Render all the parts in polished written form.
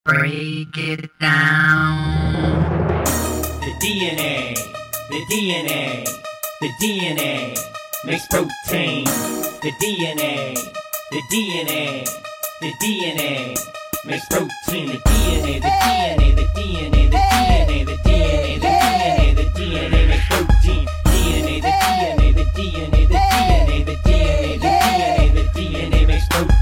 Break it down. The DNA makes protein. The DNA makes protein. The DNA makes protein. The DNA makes protein.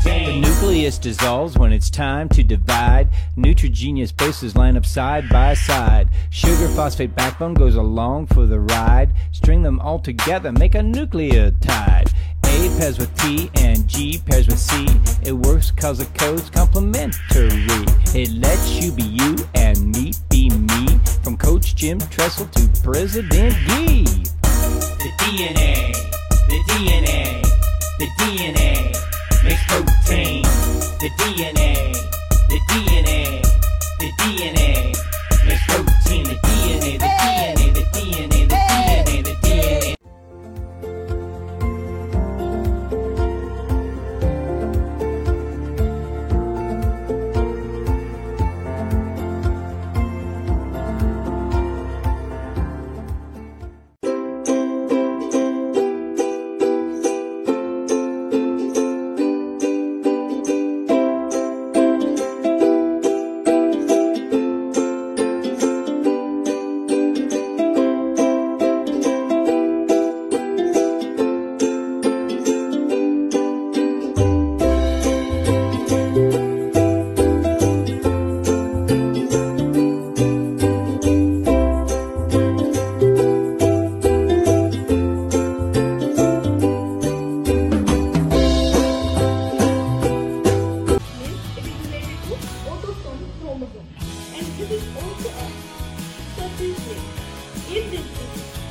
The nucleus dissolves when it's time to divide. Nutrigenius bases line up side by side. Sugar phosphate backbone goes along for the ride. String them all together, make a nucleotide. A pairs with T and G pairs with C. It works cause the code's complementary. It lets you be you and me be me. From Coach Jim Tressel to President Gee. The DNA makes protein. The DNA makes protein. The DNA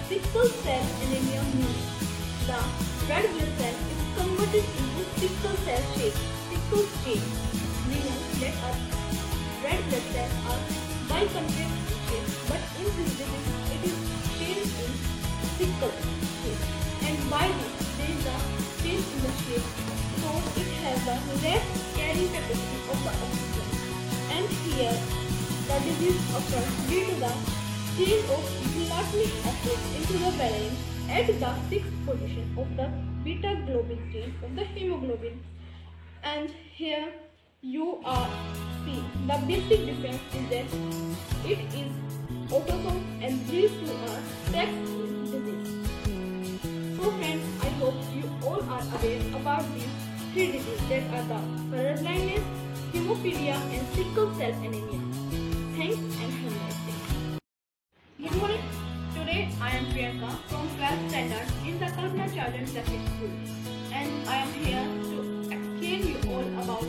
Sickle cell anemia means the red blood cell is converted into sickle cell shape, sickle chain. We know that our red blood cells are bicontinent in shape, but in this disease it is changed in sickle shape. And by this there is a change in the shape, so it has the less carrying capacity of the oxygen. And here the disease occurs due to the change of glutamic acid into the valine at the 6th position of the beta globin chain of the hemoglobin. And here you are see the basic difference is that it is autosome and these two are sex disease. So friends, I hope you all are aware about these three diseases that are the color blindness, hemophilia and sickle cell anemia. Thanks and have a nice day. Good morning. Today I am Priyanka from 12th standard in the Kalpana Children's Classic School, and I am here to explain you all about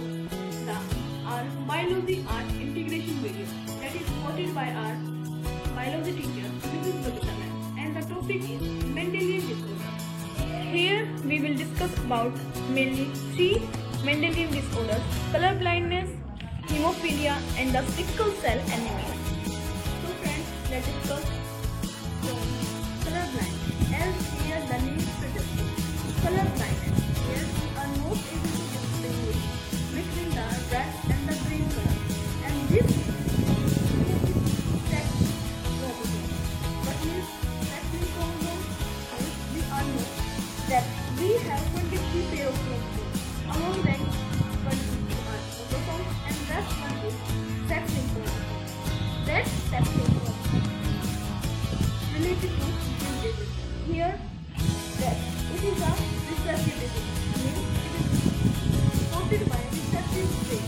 our biology art integration video that is supported by our biology teacher Mrs. Babita ma'am, and the topic is Mendelian disorder. Here we will discuss about mainly 3 Mendelian disorders: color blindness, hemophilia and the sickle cell anemia. So friends, let's discuss color blindness. As here the name suggests, color blindness. Here we are not able to distinguish between the red and the green color, and this is sex chromosome. What means sex chromosome? We are know that we have 23 pair of chromosomes. Among them, 22 are autosomes and rest one is sex chromosome. That sex chromosome related to gene disease. Here, that it is a recessive disease, means it is supported by recessive trait,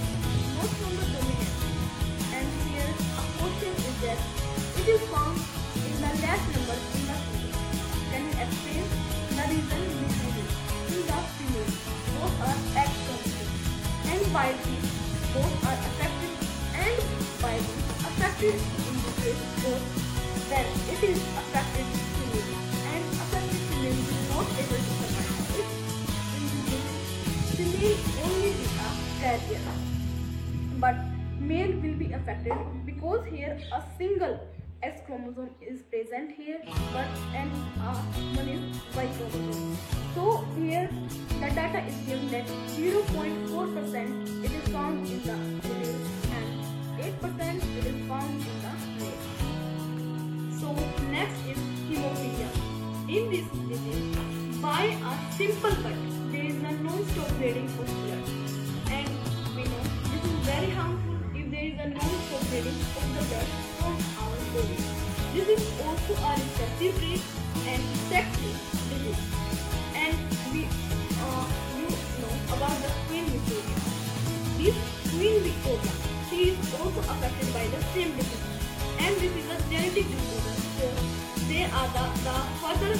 not from the dominant. And here, a question is that it is found in the less number in the female. Can you explain the reason behind it? In the female, both are X chromosomes, and by these, both are affected, and by these affected in the case both, then it is affected female, and affected female is not able to survive. If in this female only be a carrier, but male will be affected because here a single X chromosome is present here, but one is Y chromosome. So here the data is given that 0.4% it is found in the female and 8% it is found in the male. So next is hemophilia. In this disease, by a simple cut, there is a non-stop bleeding of blood, and we know this is very harmful if there is a non-stop bleeding of the blood from our body. This is also a recessive trait and sexual disease, and you know about the Queen Victoria. This Queen Victoria, she is also affected by the same disease, and this is a genetic disorder. So they are the further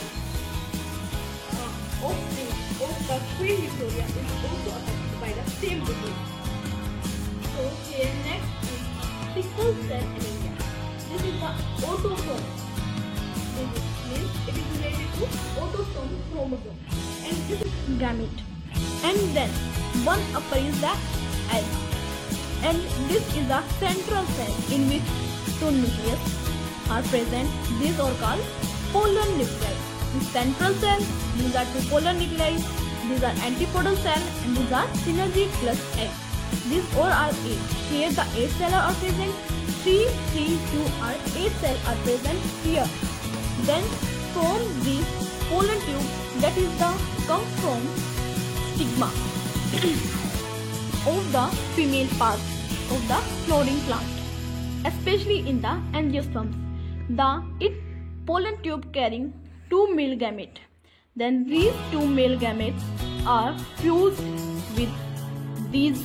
offspring of the Queen Victoria is also affected by the same disease. So here next is sickle cell anemia. This is the autosome disease, means it is related to autosome chromosome, and this is gamete. And then one upper is the egg, and this is the central cell in which two nucleus are present. These are called polar nuclei. The central cell, these are two polar nuclei, these are antipodal cell, and these are synergy plus egg. These all are 8. Here the 8 cells are present, 3, 3, 2 are 8 cells are present here. Then from this pollen tube, that is the come from stigma of the female part of the flowering plant, especially in the angiosperms. It pollen tube carrying 2 male gametes. Then these 2 male gametes are fused with these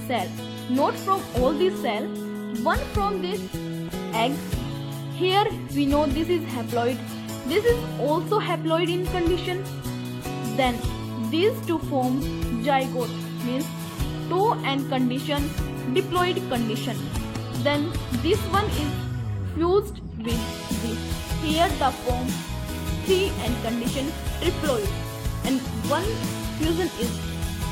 cells. Not from all these cells, one from this egg. Here we know this is haploid. This is also haploid in condition. Then these two form zygote, means toe and condition, diploid condition. Then this one is fused with this. Here the form 3 and condition triploid, and one fusion is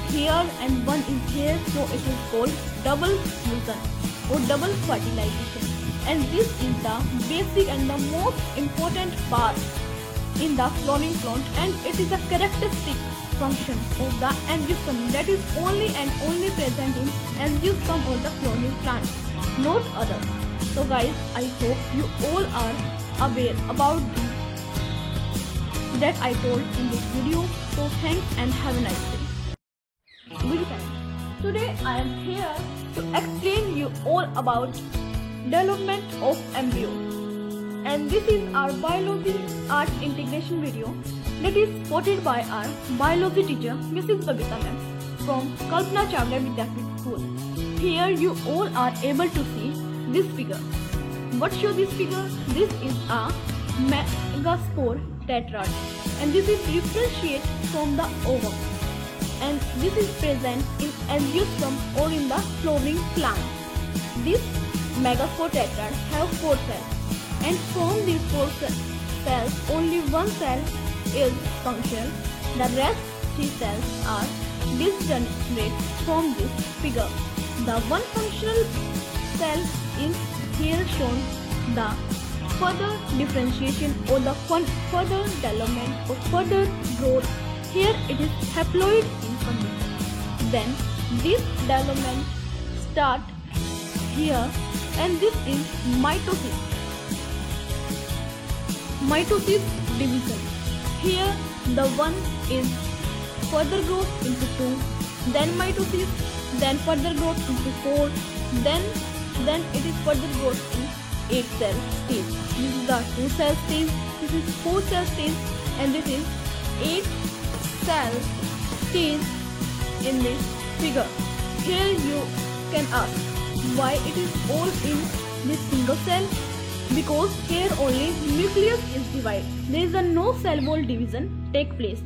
here and one is here, so it is called double fusion or double fertilization. And this is the basic and the most important part in the flowering plant, and it is a characteristic function of the angiosperm that is only and only present in angiosperm of the flowering plant, not other. So guys, I hope you all are aware about this that I told in this video. So thanks and have a nice day. Good friends, today I am here to explain you all about development of embryo, and this is our biology art integration video that is supported by our biology teacher Mrs. Babita ma'am from Kalpana Chawla Vidyapith School. Here you all are able to see this figure. What shows this figure? This is a megaspore tetrad, and this is differentiate from the ovum, and this is present in angiosperm or in the flowering plant. This megaspore tetrad have 4 cells, and from these 4 cells only one cell is functional. The rest 3 cells are disgenerate from this figure. The one functional cell is here shown. The further differentiation or the further development or further growth, here it is haploid in condition. Then this development start here, and this is mitosis division. Here the one is further growth into 2, then mitosis, then further growth into 4, then it is further growth in 8 cell stage. This is the 2 cell stage, this is 4 cell stage, and this is 8 cell stage in this figure. Here you can ask why it is all in this single cell, because here only nucleus is divided. There is a no cell wall division take place,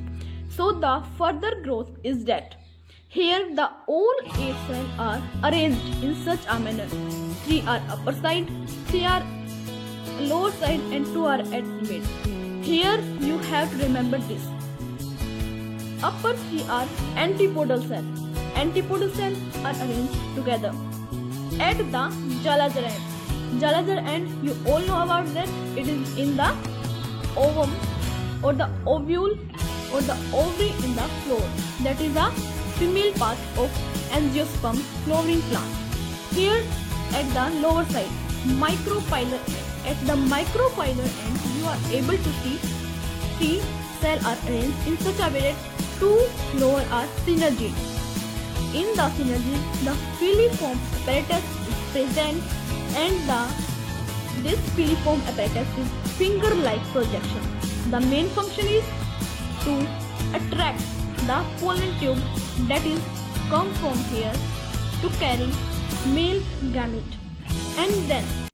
so the further growth is that. Here the all 8 cells are arranged in such a manner. 3 are upper side, 3 are lower side, and 2 are at mid. Here you have to remember this. Upper 3 are antipodal cells. Antipodal cells are arranged together at the Jalajara end. Jalajara end, you all know about that. It is in the ovum or the ovule or the ovary in the floor. That is the female part of angiosperm flowering plant. Here at the lower side, micropylar. At the micropylar end, you are able to see cells are arranged in such a way that two floors are synergied. In the synergy, the filiform apparatus is present, and this filiform apparatus is finger-like projection. The main function is to attract the pollen tube that is come from here to carry male gamete, and then